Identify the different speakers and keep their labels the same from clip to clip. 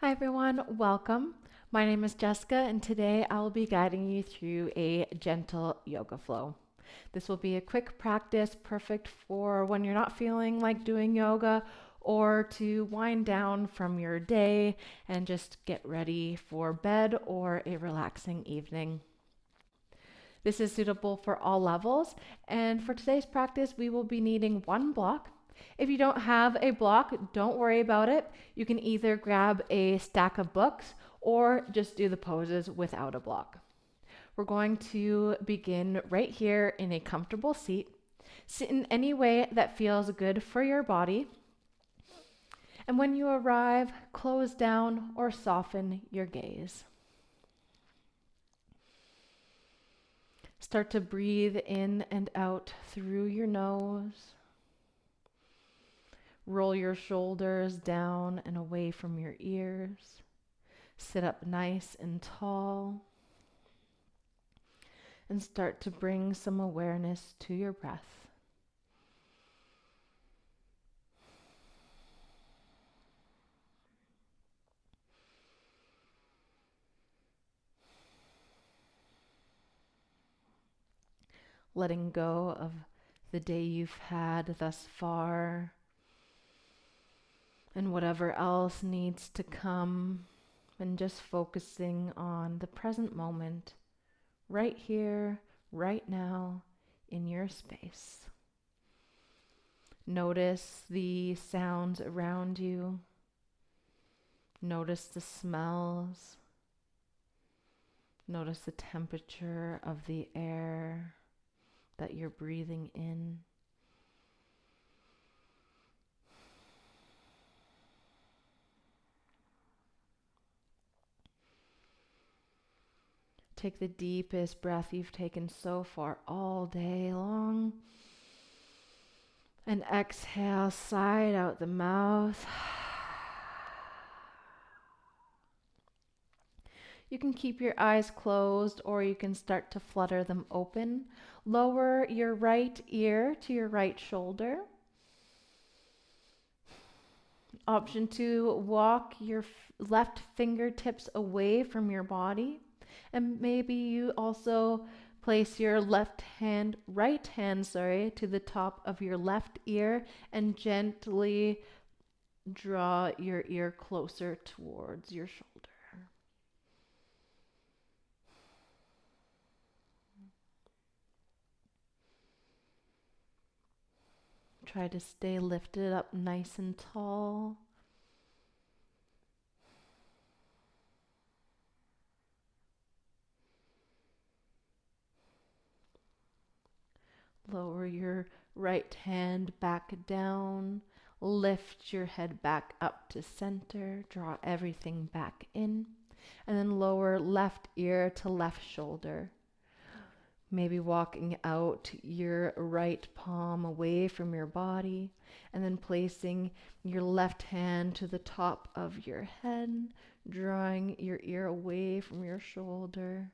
Speaker 1: Hi everyone, welcome. My name is Jessica and today I'll be guiding you through a gentle yoga flow. This will be a quick practice, perfect for when you're not feeling like doing yoga or to wind down from your day and just get ready for bed or a relaxing evening. This is suitable for all levels, and for today's practice, we will be needing one block. If you don't have a block, don't worry about it. You can either grab a stack of books or just do the poses without a block. We're going to begin right here in a comfortable seat. Sit in any way that feels good for your body. And when you arrive, close down or soften your gaze. Start to breathe in and out through your nose. Roll your shoulders down and away from your ears. Sit up nice and tall. And start to bring some awareness to your breath. Letting go of the day you've had thus far and whatever else needs to come, and just focusing on the present moment, right here, right now, in your space. Notice the sounds around you. Notice the smells. Notice the temperature of the air that you're breathing in. Take the deepest breath you've taken so far all day long. And exhale, sigh out the mouth. You can keep your eyes closed or you can start to flutter them open. Lower your right ear to your right shoulder. Option 2, walk your left fingertips away from your body. And maybe you also place your right hand, to the top of your left ear and gently draw your ear closer towards your shoulder. Try to stay lifted up nice and tall. Lower your right hand back down. Lift your head back up to center. Draw everything back in. And then lower left ear to left shoulder. Maybe walking out your right palm away from your body, and then placing your left hand to the top of your head, drawing your ear away from your shoulder.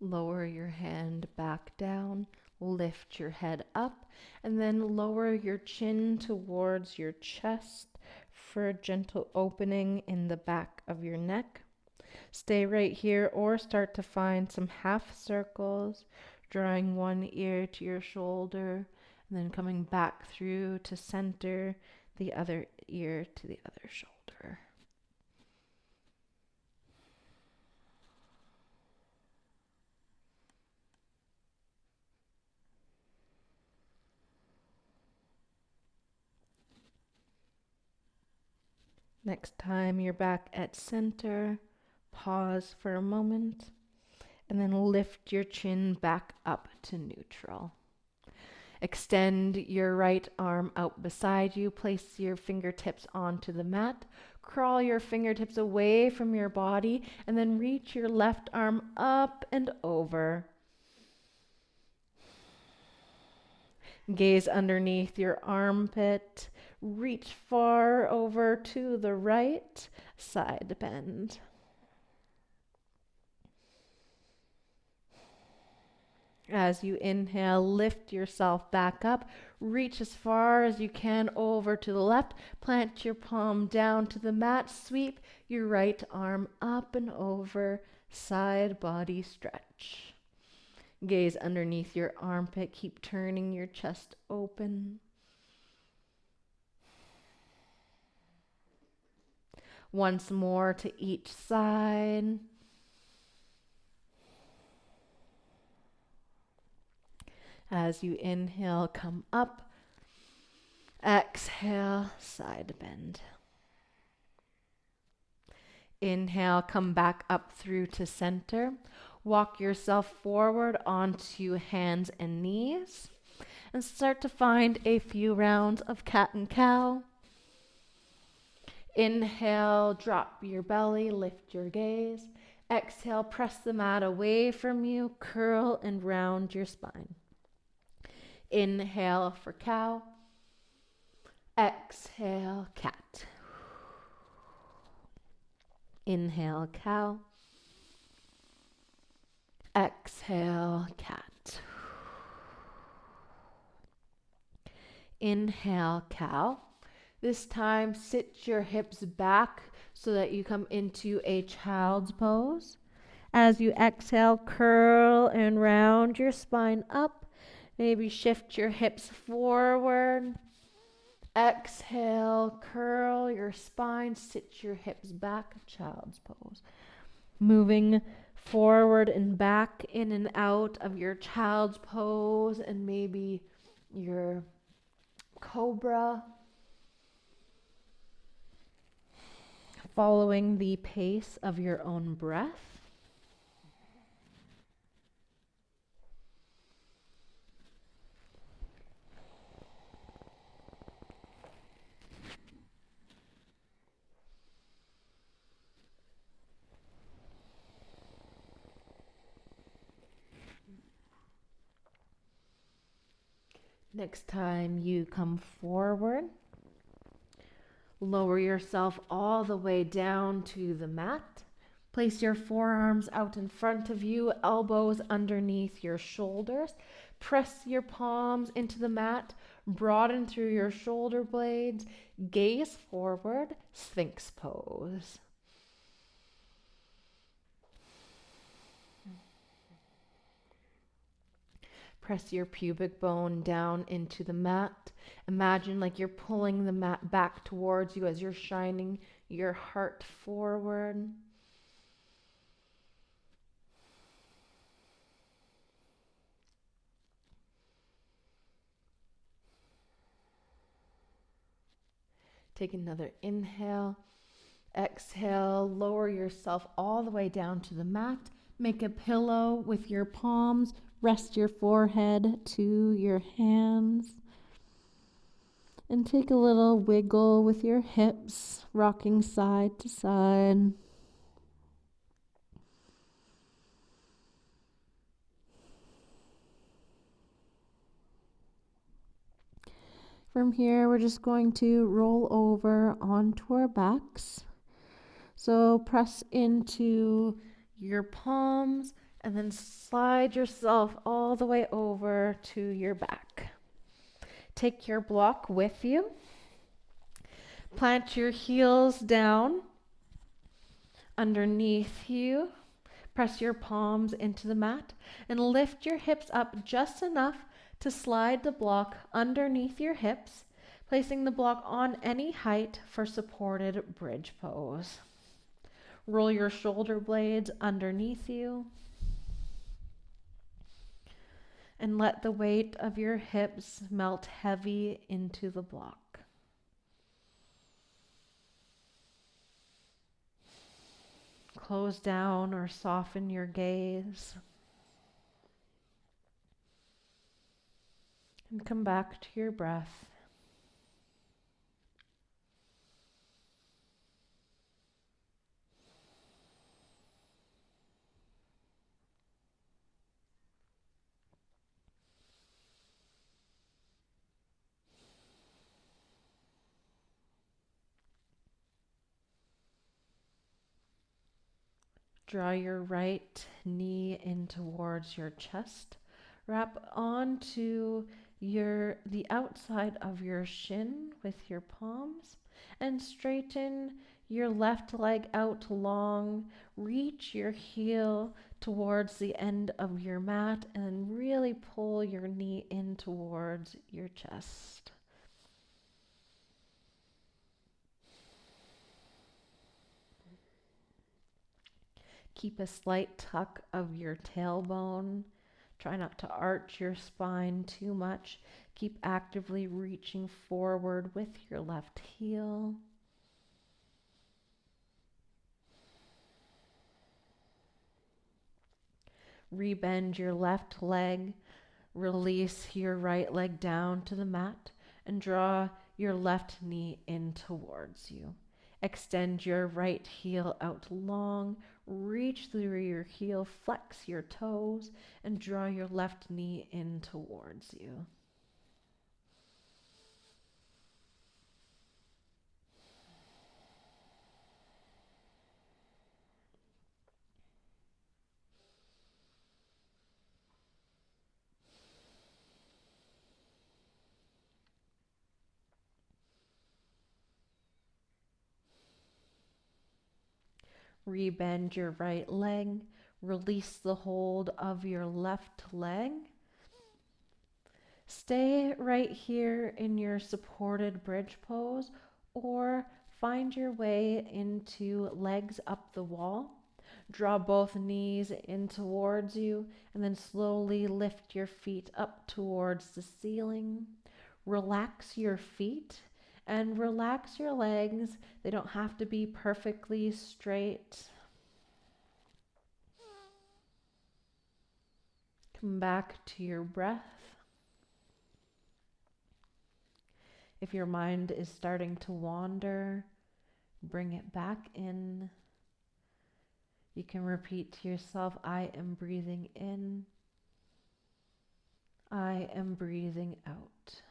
Speaker 1: Lower your hand back down, lift your head up, and then lower your chin towards your chest for a gentle opening in the back of your neck. Stay right here or start to find some half circles, drawing one ear to your shoulder, and then coming back through to center, the other ear to the other shoulder. Next time you're back at center, pause for a moment, and then lift your chin back up to neutral. Extend your right arm out beside you. Place your fingertips onto the mat. Crawl your fingertips away from your body, and then reach your left arm up and over. Gaze underneath your armpit. Reach far over to the right. Side bend. As you inhale, lift yourself back up. Reach as far as you can over to the left. Plant your palm down to the mat. Sweep your right arm up and over. Side body stretch. Gaze underneath your armpit. Keep turning your chest open. Once more to each side. As you inhale, come up. Exhale, side bend. Inhale, come back up through to center. Walk yourself forward onto hands and knees. And start to find a few rounds of cat and cow. Inhale, drop your belly, lift your gaze. Exhale, press the mat away from you, curl and round your spine. Inhale for cow. Exhale, cat. Inhale, cow. Exhale, cat. Inhale, cow. This time, sit your hips back so that you come into a child's pose. As you exhale, curl and round your spine up. Maybe shift your hips forward. Exhale, curl your spine, sit your hips back, child's pose. Moving forward and back, in and out of your child's pose, and maybe your cobra. Following the pace of your own breath. Next time you come forward, lower yourself all the way down to the mat. Place your forearms out in front of you, elbows underneath your shoulders. Press your palms into the mat, broaden through your shoulder blades, gaze forward, Sphinx pose. Press your pubic bone down into the mat. Imagine like you're pulling the mat back towards you as you're shining your heart forward. Take another inhale. Exhale, lower yourself all the way down to the mat. Make a pillow with your palms. Rest your forehead to your hands. And take a little wiggle with your hips, rocking side to side. From here, we're just going to roll over onto our backs. So press into your palms and then slide yourself all the way over to your back. Take your block with you. Plant your heels down underneath you. Press your palms into the mat and lift your hips up just enough to slide the block underneath your hips, placing the block on any height for supported bridge pose. Roll your shoulder blades underneath you and let the weight of your hips melt heavy into the block. Close down or soften your gaze. And come back to your breath. Draw your right knee in towards your chest. Wrap onto the outside of your shin with your palms and straighten your left leg out long. Reach your heel towards the end of your mat and really pull your knee in towards your chest. Keep a slight tuck of your tailbone. Try not to arch your spine too much. Keep actively reaching forward with your left heel. Rebend your left leg. Release your right leg down to the mat and draw your left knee in towards you. Extend your right heel out long. Reach through your heel, flex your toes, and draw your left knee in towards you. Rebend your right leg. Release the hold of your left leg. Stay right here in your supported bridge pose or find your way into legs up the wall. Draw both knees in towards you and then slowly lift your feet up towards the ceiling. Relax your feet and relax your legs. They don't have to be perfectly straight. Come back to your breath. If your mind is starting to wander, bring it back in. You can repeat to yourself, I am breathing in. I am breathing out.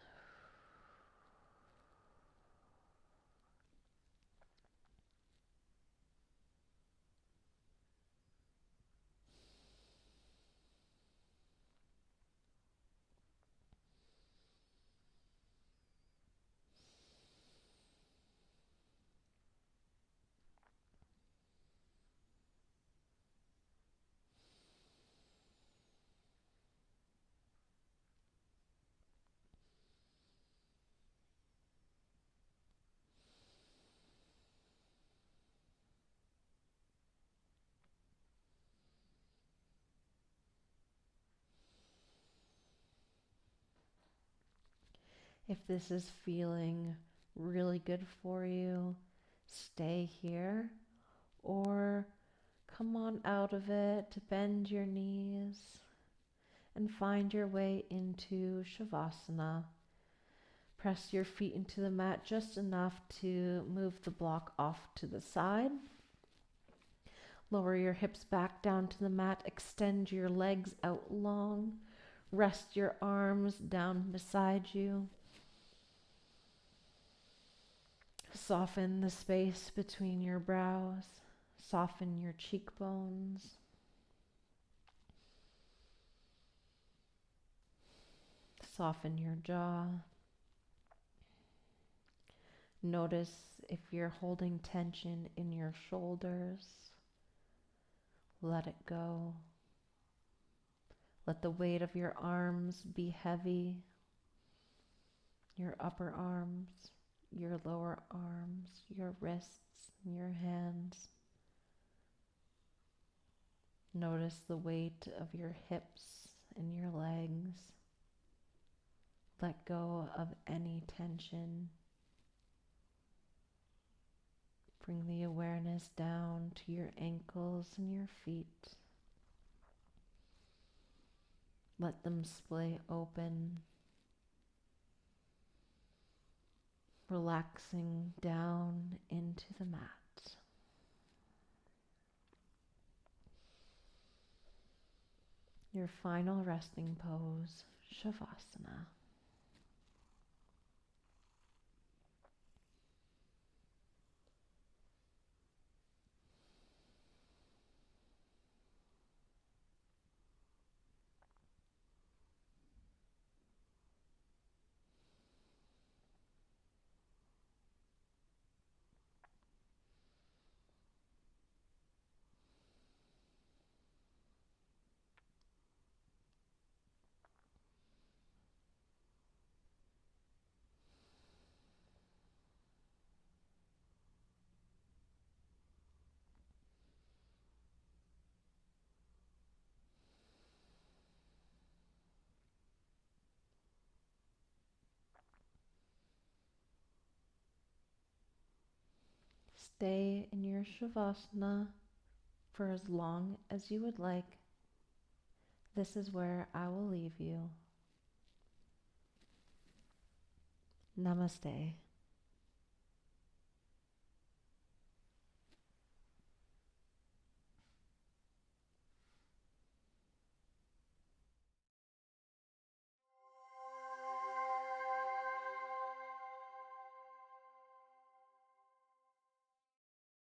Speaker 1: If this is feeling really good for you, stay here or come on out of it, bend your knees and find your way into Shavasana. Press your feet into the mat just enough to move the block off to the side. Lower your hips back down to the mat, extend your legs out long, rest your arms down beside you. Soften the space between your brows. Soften your cheekbones. Soften your jaw. Notice if you're holding tension in your shoulders. Let it go. Let the weight of your arms be heavy. Your upper arms, your lower arms, your wrists, and your hands. Notice the weight of your hips and your legs. Let go of any tension. Bring the awareness down to your ankles and your feet. Let them splay open, relaxing down into the mat. Your final resting pose, Shavasana. stay in your Shavasana for as long as you would like. This is where I will leave you. Namaste.